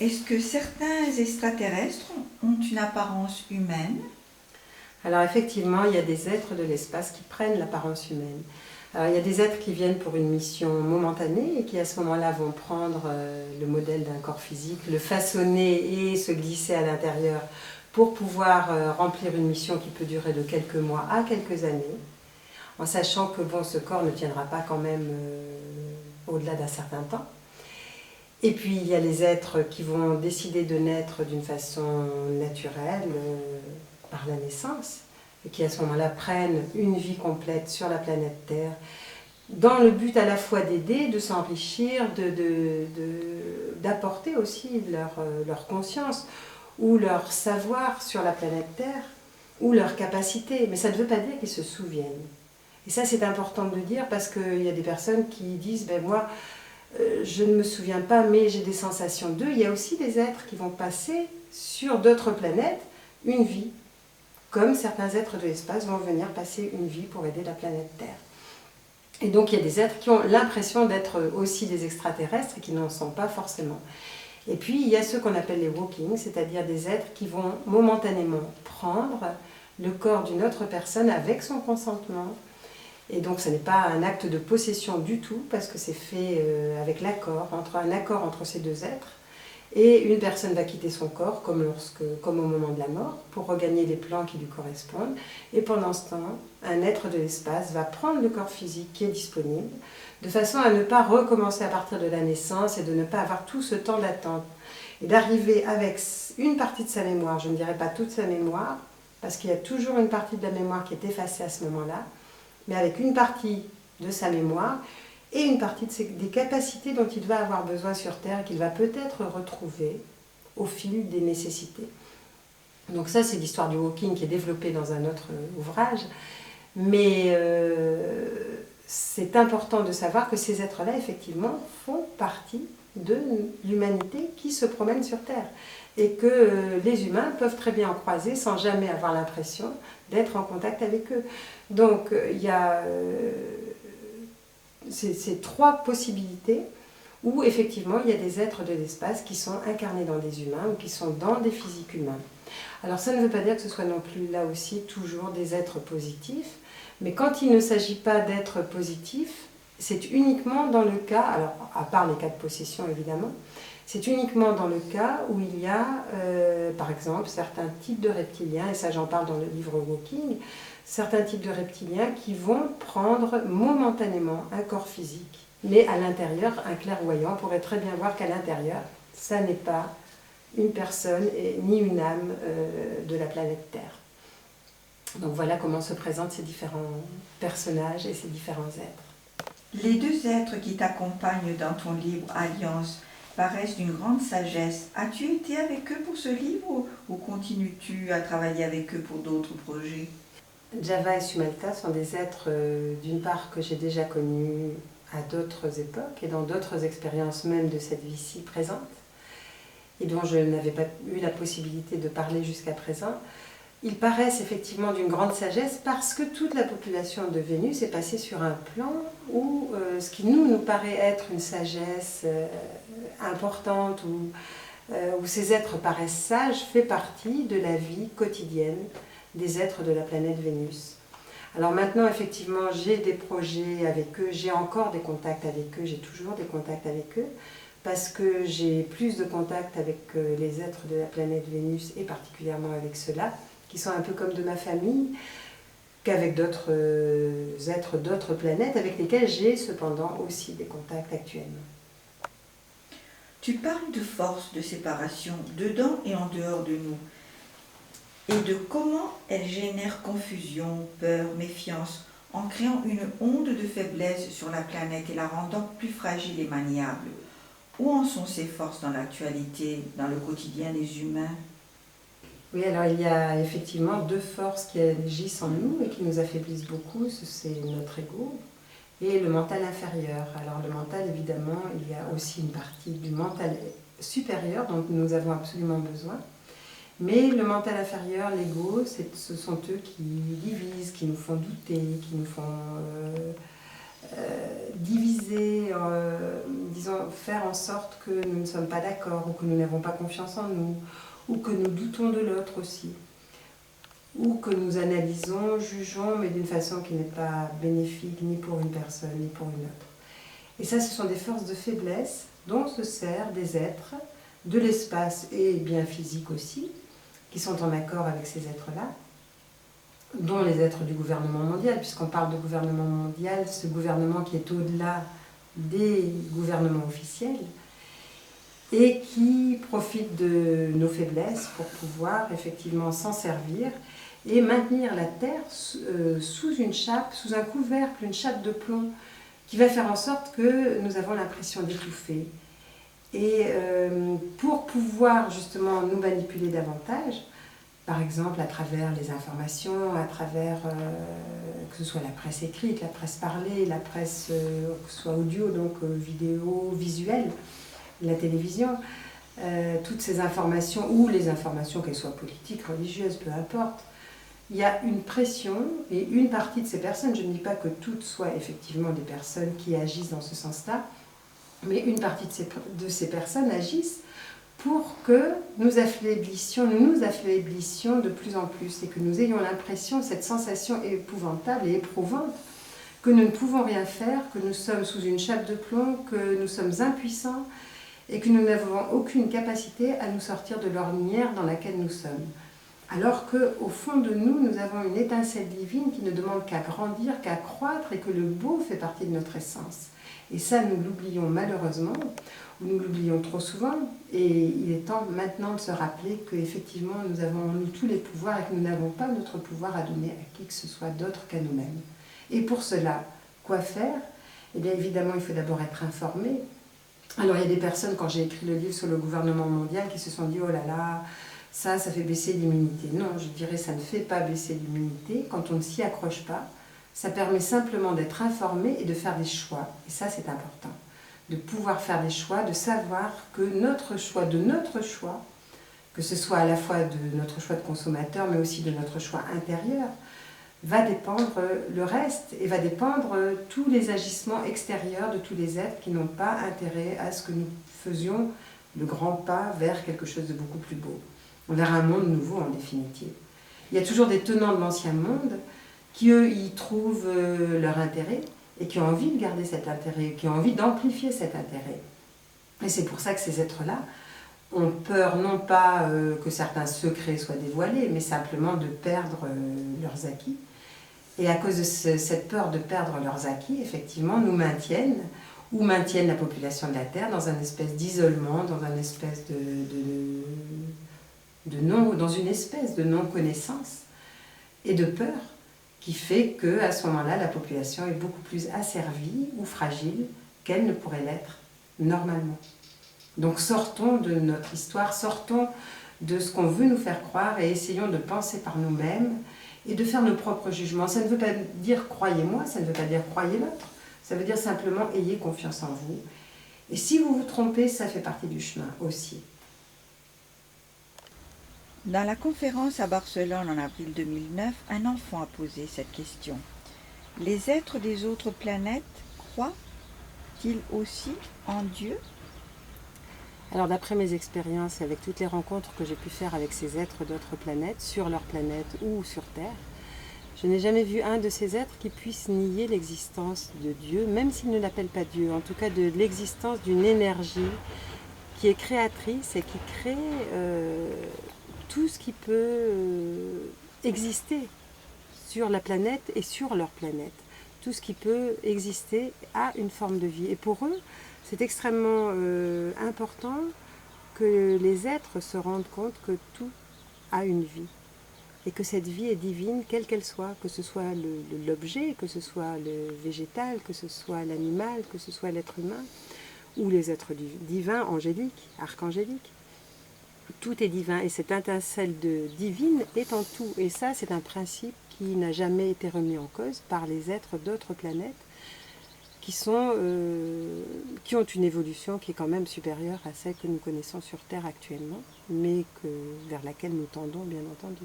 Est-ce que certains extraterrestres ont une apparence humaine? Alors effectivement, il y a des êtres de l'espace qui prennent l'apparence humaine. Alors, il y a des êtres qui viennent pour une mission momentanée et qui à ce moment-là vont prendre le modèle d'un corps physique, le façonner et se glisser à l'intérieur pour pouvoir remplir une mission qui peut durer de quelques mois à quelques années, en sachant que bon, ce corps ne tiendra pas quand même au-delà d'un certain temps. Et puis il y a les êtres qui vont décider de naître d'une façon naturelle, par la naissance, et qui à ce moment-là prennent une vie complète sur la planète Terre, dans le but à la fois d'aider, de s'enrichir, d'apporter aussi leur conscience ou leur savoir sur la planète Terre, ou leur capacité. Mais ça ne veut pas dire qu'ils se souviennent. Et ça c'est important de le dire parce qu'il y a des personnes qui disent ben moi je ne me souviens pas mais j'ai des sensations d'eux. Il y a aussi des êtres qui vont passer sur d'autres planètes une vie, comme certains êtres de l'espace vont venir passer une vie pour aider la planète Terre. Et donc il y a des êtres qui ont l'impression d'être aussi des extraterrestres et qui n'en sont pas forcément. Et puis il y a ceux qu'on appelle les walkings, c'est-à-dire des êtres qui vont momentanément prendre le corps d'une autre personne avec son consentement. Et donc ce n'est pas un acte de possession du tout, parce que c'est fait avec un accord entre ces deux êtres. Et une personne va quitter son corps, comme au moment de la mort, pour regagner les plans qui lui correspondent. Et pendant ce temps, un être de l'espace va prendre le corps physique qui est disponible, de façon à ne pas recommencer à partir de la naissance et de ne pas avoir tout ce temps d'attente. Et d'arriver avec une partie de sa mémoire, je ne dirais pas toute sa mémoire, parce qu'il y a toujours une partie de la mémoire qui est effacée à ce moment-là, mais avec une partie de sa mémoire, et une partie des capacités dont il va avoir besoin sur Terre et qu'il va peut-être retrouver au fil des nécessités. Donc ça, c'est l'histoire du walking qui est développée dans un autre ouvrage, mais c'est important de savoir que ces êtres-là, effectivement, font partie de l'humanité qui se promène sur Terre et que les humains peuvent très bien en croiser sans jamais avoir l'impression d'être en contact avec eux. Donc il y a ces trois possibilités où effectivement il y a des êtres de l'espace qui sont incarnés dans des humains ou qui sont dans des physiques humains. Alors ça ne veut pas dire que ce soit non plus là aussi toujours des êtres positifs, mais quand il ne s'agit pas d'êtres positifs, c'est uniquement dans le cas, alors à part les cas de possession évidemment, c'est uniquement dans le cas où il y a par exemple certains types de reptiliens, et ça j'en parle dans le livre Walking, certains types de reptiliens qui vont prendre momentanément un corps physique. Mais à l'intérieur, un clairvoyant pourrait très bien voir qu'à l'intérieur, ça n'est pas une personne ni une âme de la planète Terre. Donc voilà comment se présentent ces différents personnages et ces différents êtres. Les deux êtres qui t'accompagnent dans ton livre Alliance paraissent d'une grande sagesse. As-tu été avec eux pour ce livre ou continues-tu à travailler avec eux pour d'autres projets? Java et Sumalta sont des êtres, d'une part, que j'ai déjà connus à d'autres époques et dans d'autres expériences même de cette vie-ci présente, et dont je n'avais pas eu la possibilité de parler jusqu'à présent. Ils paraissent effectivement d'une grande sagesse parce que toute la population de Vénus est passée sur un plan où ce qui nous paraît être une sagesse importante, où ces êtres paraissent sages, fait partie de la vie quotidienne des êtres de la planète Vénus. Alors maintenant, effectivement, j'ai des projets avec eux, j'ai encore des contacts avec eux, j'ai toujours des contacts avec eux, parce que j'ai plus de contacts avec les êtres de la planète Vénus, et particulièrement avec ceux-là, qui sont un peu comme de ma famille, qu'avec d'autres êtres d'autres planètes, avec lesquels j'ai cependant aussi des contacts actuellement. Tu parles de force de séparation dedans et en dehors de nous, et de comment elle génère confusion, peur, méfiance, en créant une onde de faiblesse sur la planète et la rendant plus fragile et maniable. Où en sont ces forces dans l'actualité, dans le quotidien des humains? Oui, alors il y a effectivement deux forces qui agissent en nous et qui nous affaiblissent beaucoup, c'est notre ego et le mental inférieur. Alors le mental, évidemment, il y a aussi une partie du mental supérieur dont nous avons absolument besoin. Mais le mental inférieur, l'ego, ce sont eux qui divisent, qui nous font douter, qui nous font diviser, disons, faire en sorte que nous ne sommes pas d'accord, ou que nous n'avons pas confiance en nous, ou que nous doutons de l'autre aussi, ou que nous analysons, jugeons, mais d'une façon qui n'est pas bénéfique ni pour une personne, ni pour une autre. Et ça, ce sont des forces de faiblesse dont se servent des êtres de l'espace et bien physique aussi, qui sont en accord avec ces êtres-là, dont les êtres du gouvernement mondial, puisqu'on parle de gouvernement mondial, ce gouvernement qui est au-delà des gouvernements officiels, et qui profite de nos faiblesses pour pouvoir effectivement s'en servir et maintenir la Terre sous une chape, sous un couvercle, une chape de plomb, qui va faire en sorte que nous avons l'impression d'étouffer. Et pour pouvoir justement nous manipuler davantage, par exemple à travers les informations, à travers que ce soit la presse écrite, la presse parlée, la presse que ce soit audio, donc vidéo, visuelle, la télévision, toutes ces informations, ou les informations, qu'elles soient politiques, religieuses, peu importe, il y a une pression, et une partie de ces personnes, je ne dis pas que toutes soient effectivement des personnes qui agissent dans ce sens-là, mais une partie de ces personnes agissent pour que nous nous affaiblissions de plus en plus, et que nous ayons l'impression, cette sensation épouvantable et éprouvante, que nous ne pouvons rien faire, que nous sommes sous une chape de plomb, que nous sommes impuissants, et que nous n'avons aucune capacité à nous sortir de l'ornière dans laquelle nous sommes. Alors qu'au fond de nous, nous avons une étincelle divine qui ne demande qu'à grandir, qu'à croître, et que le beau fait partie de notre essence. Et ça, nous l'oublions malheureusement, ou nous l'oublions trop souvent, et il est temps maintenant de se rappeler qu'effectivement, nous avons en nous tous les pouvoirs, et que nous n'avons pas notre pouvoir à donner à qui que ce soit d'autre qu'à nous-mêmes. Et pour cela, quoi faire? Eh bien évidemment, il faut d'abord être informé. Alors il y a des personnes, quand j'ai écrit le livre sur le gouvernement mondial, qui se sont dit « Oh là là, ça fait baisser l'immunité ». Non, je dirais ça ne fait pas baisser l'immunité quand on ne s'y accroche pas. Ça permet simplement d'être informé et de faire des choix. Et ça, c'est important. De pouvoir faire des choix, de savoir que notre choix, que ce soit à la fois de notre choix de consommateur, mais aussi de notre choix intérieur, va dépendre le reste, et va dépendre tous les agissements extérieurs de tous les êtres qui n'ont pas intérêt à ce que nous faisions le grand pas vers quelque chose de beaucoup plus beau, vers un monde nouveau en définitive. Il y a toujours des tenants de l'ancien monde qui, eux, y trouvent leur intérêt, et qui ont envie de garder cet intérêt, qui ont envie d'amplifier cet intérêt. Et c'est pour ça que ces êtres-là ont peur, non pas que certains secrets soient dévoilés, mais simplement de perdre leurs acquis. Et à cause de cette peur de perdre leurs acquis, effectivement, nous maintiennent, ou maintiennent la population de la Terre dans une espèce d'isolement, dans une espèce dans une espèce de non-connaissance et de peur, qui fait qu'à ce moment-là, la population est beaucoup plus asservie ou fragile qu'elle ne pourrait l'être normalement. Donc sortons de notre histoire, sortons de ce qu'on veut nous faire croire, et essayons de penser par nous-mêmes et de faire nos propres jugements. Ça ne veut pas dire croyez-moi, ça ne veut pas dire croyez l'autre, ça veut dire simplement ayez confiance en vous. Et si vous vous trompez, ça fait partie du chemin aussi. Dans la conférence à Barcelone en avril 2009, un enfant a posé cette question. Les êtres des autres planètes croient-ils aussi en Dieu? Alors d'après mes expériences et avec toutes les rencontres que j'ai pu faire avec ces êtres d'autres planètes, sur leur planète ou sur Terre, je n'ai jamais vu un de ces êtres qui puisse nier l'existence de Dieu, même s'il ne l'appelle pas Dieu, en tout cas de l'existence d'une énergie qui est créatrice et qui crée tout ce qui peut exister sur la planète et sur leur planète. Tout ce qui peut exister a une forme de vie. Et pour eux, c'est extrêmement important que les êtres se rendent compte que tout a une vie. Et que cette vie est divine, quelle qu'elle soit, que ce soit l'objet, que ce soit le végétal, que ce soit l'animal, que ce soit l'être humain, ou les êtres divins, angéliques, archangéliques. Tout est divin, et cette étincelle divine est en tout. Et ça, c'est un principe qui n'a jamais été remis en cause par les êtres d'autres planètes, qui ont une évolution qui est quand même supérieure à celle que nous connaissons sur Terre actuellement, mais vers laquelle nous tendons, bien entendu.